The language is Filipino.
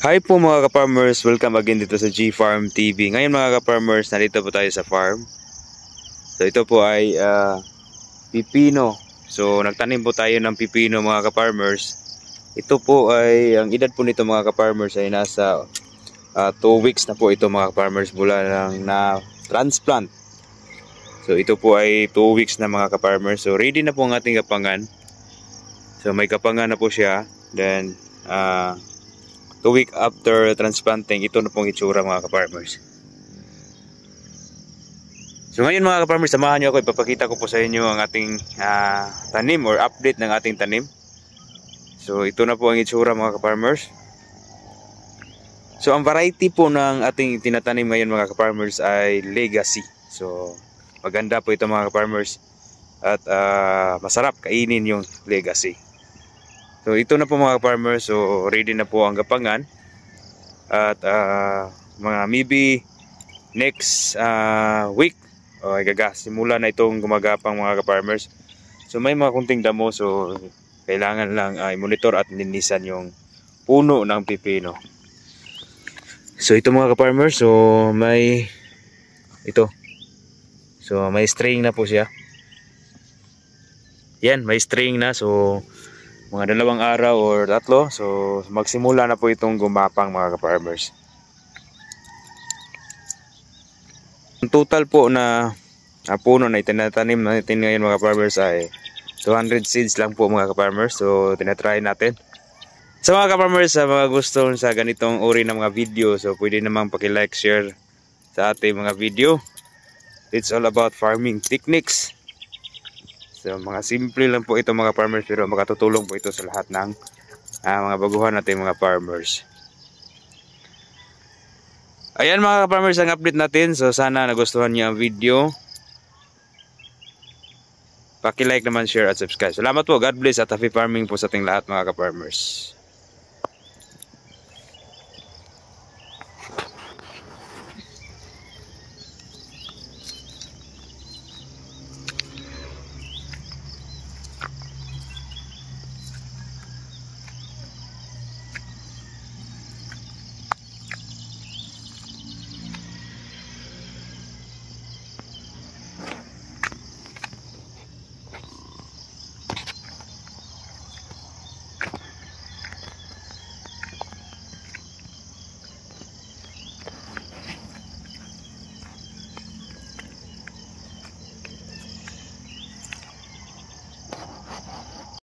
Hi po mga ka-farmers, welcome again dito sa G-Farm TV. Ngayon mga ka-farmers, narito po tayo sa farm. So ito po ay pipino. So nagtanim po tayo ng pipino mga ka-farmers. Ito po ay, ang edad po nito mga ka-farmers ay nasa 2 weeks na po ito mga ka-farmers mula lang na transplant. So ito po ay 2 weeks na mga ka-farmers. So ready na po ang ating kapangan. So may kapangan na po siya. Then 2 weeks after transplanting, ito na pong itsura mga ka-farmers. So ngayon mga ka-farmers, samahan nyo ako, ipapakita ko po sa inyo ang ating tanim or update ng ating tanim. So ito na po ang itsura mga ka-farmers. So ang variety po ng ating tinatanim ngayon mga ka-farmers ay Legacy. So maganda po ito mga ka-farmers at masarap kainin yung Legacy. So ito na po mga farmers, so ready na po ang gapangan at mga maybe next week simula na itong gumagapang mga farmers. So may mga kunting damo, so kailangan lang i-monitor at linisan yung puno ng pipino. So ito mga farmers, so may ito. So may string na po siya. Yan, may string na, so mga 2 araw or 3, so magsimula na po itong gumapang mga ka-farmers. Ang total po na puno na itinatanim natin ngayon mga ka-farmers ay 200 seeds lang po mga ka-farmers. So tinatry natin. Sa mga ka-farmers, sa mga gusto sa ganitong uri ng mga video, so pwede namang paki-like, share sa ating mga video. It's all about farming techniques. So mga simple lang po ito mga farmers, pero makatutulong po ito sa lahat ng mga baguhan natin mga farmers. Ayan mga farmers ang update natin. So sana nagustuhan niyo ang video. Paki-like naman, share at subscribe. Salamat po. God bless at happy farming po sa ating lahat mga farmers.